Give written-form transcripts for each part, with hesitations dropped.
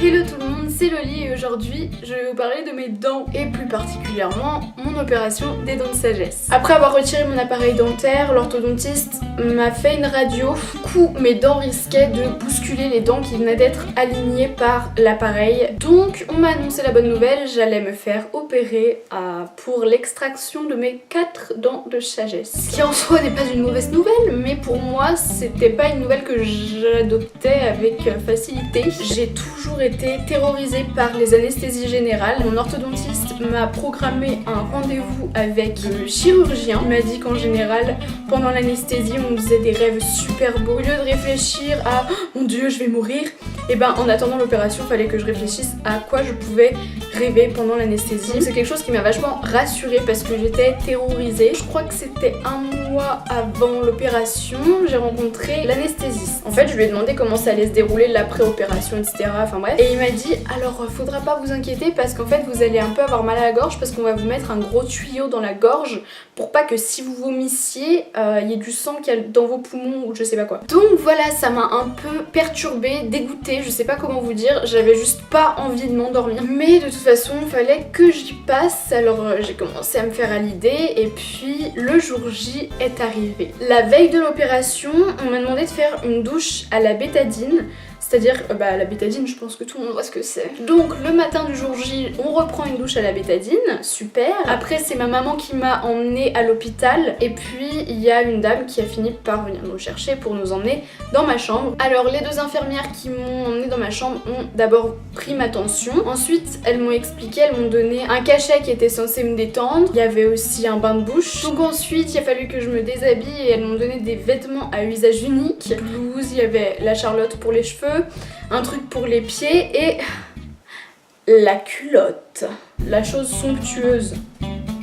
Hello tout le monde, c'est Loli et aujourd'hui je vais vous parler de mes dents et plus particulièrement mon opération des dents de sagesse. Après avoir retiré mon appareil dentaire, l'orthodontiste m'a fait une radio. Du coup mes dents risquaient de bousculer les dents qui venaient d'être alignées par l'appareil. Donc on m'a annoncé la bonne nouvelle, j'allais me faire opérer pour l'extraction de mes 4 dents de sagesse. Ce qui en soi n'est pas une mauvaise nouvelle, mais pour moi c'était pas une nouvelle que j'adoptais avec facilité. J'ai toujours été terrorisée par les anesthésies générales. Mon orthodontiste m'a programmé un rendez-vous avec le chirurgien. Il m'a dit qu'en général, pendant l'anesthésie, on faisait des rêves super beaux. Au lieu de réfléchir à oh, mon Dieu, je vais mourir, et ben en attendant l'opération, il fallait que je réfléchisse à quoi je pouvais rêver pendant l'anesthésie. C'est quelque chose qui m'a vachement rassurée parce que j'étais terrorisée. Je crois que c'était un mois avant l'opération, j'ai rencontré l'anesthésiste. En fait, je lui ai demandé comment ça allait se dérouler l'après-opération, etc. Enfin bref. Et il m'a dit alors faudra pas vous inquiéter parce qu'en fait vous allez un peu avoir mal à la gorge parce qu'on va vous mettre un gros tuyau dans la gorge pour pas que si vous vomissiez, il y ait du sang qui est dans vos poumons ou je sais pas quoi. Donc voilà, ça m'a un peu perturbée, dégoûtée, je sais pas comment vous dire, j'avais juste pas envie de m'endormir. Mais de toute façon, il fallait que j'y passe, alors j'ai commencé à me faire à l'idée et puis le jour J est arrivé. La veille de l'opération, on m'a demandé de faire une douche à la bétadine. C'est-à-dire, la bétadine, je pense que tout le monde voit ce que c'est. Donc le matin du jour J, on reprend une douche à la bétadine, super. Après c'est ma maman qui m'a emmenée à l'hôpital et puis il y a une dame qui a fini par venir nous chercher pour nous emmener dans ma chambre. Alors les deux infirmières qui m'ont emmenée dans ma chambre ont d'abord pris ma tension. Ensuite elles m'ont expliqué, elles m'ont donné un cachet qui était censé me détendre. Il y avait aussi un bain de bouche. Donc ensuite il a fallu que je me déshabille et elles m'ont donné des vêtements à usage unique. Blouse, il y avait la Charlotte pour les cheveux, un truc pour les pieds et la culotte, la chose somptueuse,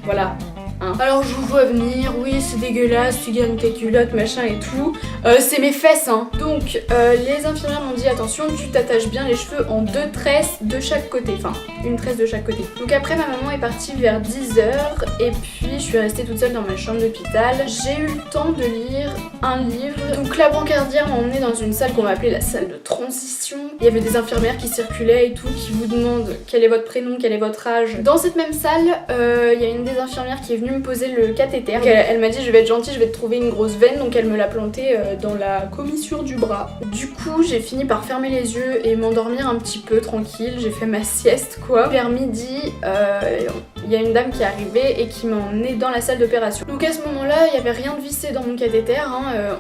voilà. Alors je vous vois venir, oui c'est dégueulasse, tu gardes tes culottes machin et tout, c'est mes fesses hein. Donc les infirmières m'ont dit attention, tu t'attaches bien les cheveux en 2 tresses de chaque côté, enfin une tresse de chaque côté. Donc après ma maman est partie vers 10h et puis je suis restée toute seule dans ma chambre d'hôpital. J'ai eu le temps de lire un livre. Donc la brancardière m'a emmenée dans une salle qu'on va appeler la salle de transition. Il y avait des infirmières qui circulaient et tout, qui vous demandent quel est votre prénom, quel est votre âge. Dans cette même salle, il y a une des infirmières qui est venue me poser le cathéter. Elle m'a dit je vais être gentille, je vais te trouver une grosse veine, donc elle me l'a plantée dans la commissure du bras. Du coup j'ai fini par fermer les yeux et m'endormir un petit peu tranquille, j'ai fait ma sieste quoi. Vers midi, il y a une dame qui est arrivée et qui m'a emmenée dans la salle d'opération. Donc à ce moment-là, il n'y avait rien de vissé dans mon cathéter,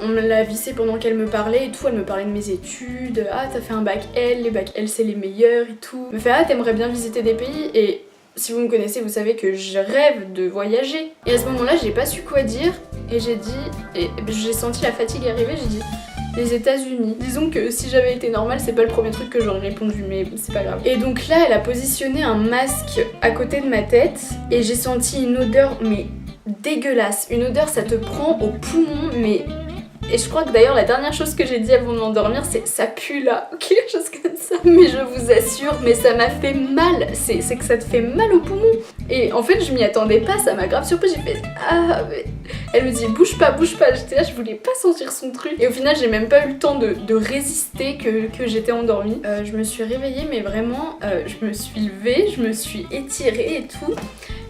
on me l'a vissé pendant qu'elle me parlait et tout, elle me parlait de mes études, ah t'as fait un bac L, les bacs L c'est les meilleurs et tout. Elle me fait ah t'aimerais bien visiter des pays et si vous me connaissez, vous savez que je rêve de voyager. Et à ce moment-là, j'ai pas su quoi dire et j'ai dit, et j'ai senti la fatigue arriver, j'ai dit les États-Unis. Disons que si j'avais été normale, c'est pas le premier truc que j'aurais répondu, mais c'est pas grave. Et donc là, elle a positionné un masque à côté de ma tête et j'ai senti une odeur, mais dégueulasse. Une odeur, ça te prend au poumon, mais... Et je crois que d'ailleurs la dernière chose que j'ai dit avant de m'endormir c'est ça pue là, ou quelque chose comme ça. Mais je vous assure, mais ça m'a fait mal, c'est que ça te fait mal au poumon. Et en fait je m'y attendais pas, ça m'a grave surpris, j'ai fait ah mais... Elle me dit bouge pas, j'étais là, je voulais pas sentir son truc. Et au final j'ai même pas eu le temps de résister que j'étais endormie. Je me suis réveillée mais vraiment, je me suis levée, je me suis étirée et tout.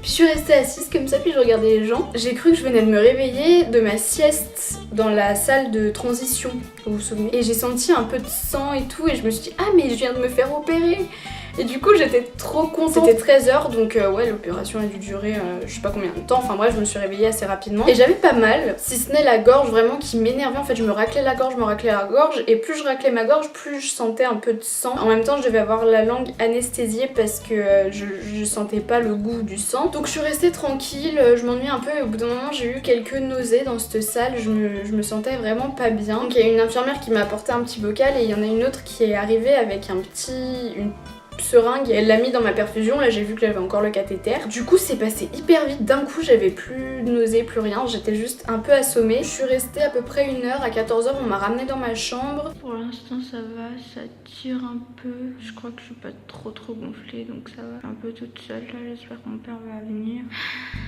Puis je suis restée assise comme ça, puis je regardais les gens. J'ai cru que je venais de me réveiller de ma sieste dans la salle de transition, vous vous souvenez. Et j'ai senti un peu de sang et tout, et je me suis dit ah mais je viens de me faire opérer. Et du coup j'étais trop contente. C'était 13h donc ouais l'opération a dû durer je sais pas combien de temps, enfin bref je me suis réveillée assez rapidement. Et j'avais pas mal, si ce n'est la gorge vraiment qui m'énervait, en fait je me raclais la gorge, et plus je raclais ma gorge, plus je sentais un peu de sang. En même temps je devais avoir la langue anesthésiée parce que je sentais pas le goût du sang. Donc je suis restée tranquille, je m'ennuyais un peu et au bout d'un moment j'ai eu quelques nausées dans cette salle, je me sentais vraiment pas bien. Donc il y a une infirmière qui m'a apporté un petit bocal et il y en a une autre qui est arrivée avec une seringue et elle l'a mis dans ma perfusion. Là j'ai vu que j'avais encore le cathéter. Du coup c'est passé hyper vite, d'un coup j'avais plus de nausée, plus rien, j'étais juste un peu assommée. Je suis restée à peu près 1 heure, à 14h on m'a ramenée dans ma chambre. Pour l'instant ça va, ça tire un peu. Je crois que je suis pas trop gonflée donc ça va. Un peu toute seule là, j'espère que mon père va venir.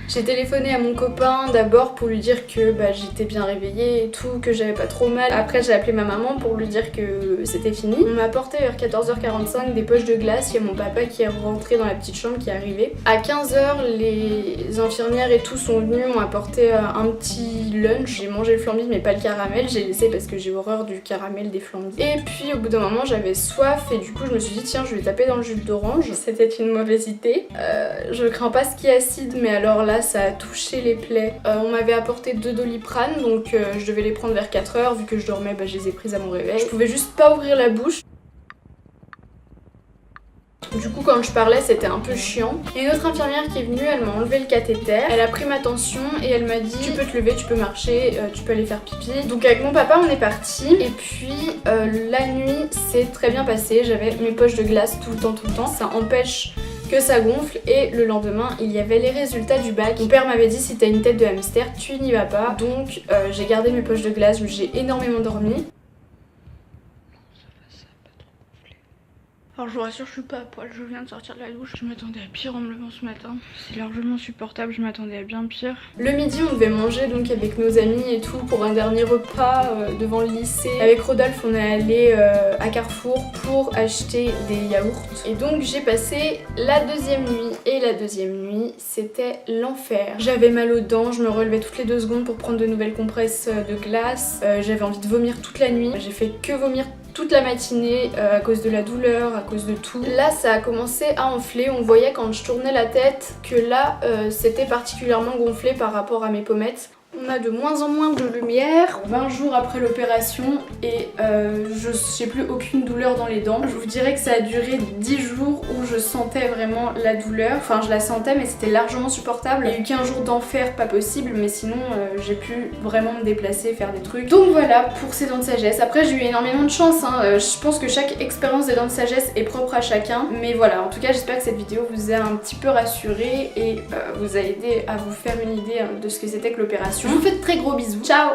J'ai téléphoné à mon copain d'abord pour lui dire que j'étais bien réveillée et tout, que j'avais pas trop mal. Après j'ai appelé ma maman pour lui dire que c'était fini. On m'a apporté vers 14h45 des poches de glace. Il y a mon papa qui est rentré dans la petite chambre qui est arrivé. À 15h les infirmières et tout sont venus, m'ont apporté un petit lunch. J'ai mangé le flambi mais pas le caramel, j'ai laissé parce que j'ai horreur du caramel des flambis. Et puis au bout d'un moment j'avais soif et du coup je me suis dit tiens je vais taper dans le jus d'orange. C'était une mauvaise idée. Je crains pas ce qui est acide mais alors là ça a touché les plaies. On m'avait apporté 2 Doliprane donc je devais les prendre vers 4h. Vu que je dormais, je les ai prises à mon réveil. Je pouvais juste pas ouvrir la bouche. Du coup quand je parlais c'était un peu chiant. Et une autre infirmière qui est venue, elle m'a enlevé le cathéter. Elle a pris ma tension et elle m'a dit tu peux te lever, tu peux marcher, tu peux aller faire pipi. Donc avec mon papa on est parti. Et puis la nuit c'est très bien passé. J'avais mes poches de glace tout le temps. Ça empêche que ça gonfle et le lendemain il y avait les résultats du bac. Mon père m'avait dit si t'as une tête de hamster tu n'y vas pas. Donc j'ai gardé mes poches de glace, j'ai énormément dormi. Alors je vous rassure, je suis pas à poil, je viens de sortir de la douche. Je m'attendais à pire en me levant ce matin. C'est largement supportable, je m'attendais à bien pire. Le midi on devait manger donc avec nos amis et tout pour un dernier repas devant le lycée. Avec Rodolphe on est allé à Carrefour pour acheter des yaourts. Et donc j'ai passé la deuxième nuit. Et la deuxième nuit c'était l'enfer. J'avais mal aux dents, je me relevais toutes les 2 secondes pour prendre de nouvelles compresses de glace. J'avais envie de vomir toute la nuit. J'ai fait que vomir toute la matinée à cause de la douleur, à cause de tout. Là ça a commencé à enfler, on voyait quand je tournais la tête que là c'était particulièrement gonflé par rapport à mes pommettes. On a de moins en moins de lumière, 20 jours après l'opération et je n'ai plus aucune douleur dans les dents. Je vous dirais que ça a duré 10 jours où je sentais vraiment la douleur. Enfin je la sentais mais c'était largement supportable. Il y a eu 15 jours d'enfer, pas possible, mais sinon j'ai pu vraiment me déplacer, faire des trucs. Donc voilà pour ces dents de sagesse. Après j'ai eu énormément de chance, hein. Je pense que chaque expérience des dents de sagesse est propre à chacun. Mais voilà, en tout cas j'espère que cette vidéo vous a un petit peu rassuré et vous a aidé à vous faire une idée de ce que c'était que l'opération. Je vous fais de très gros bisous. Ciao!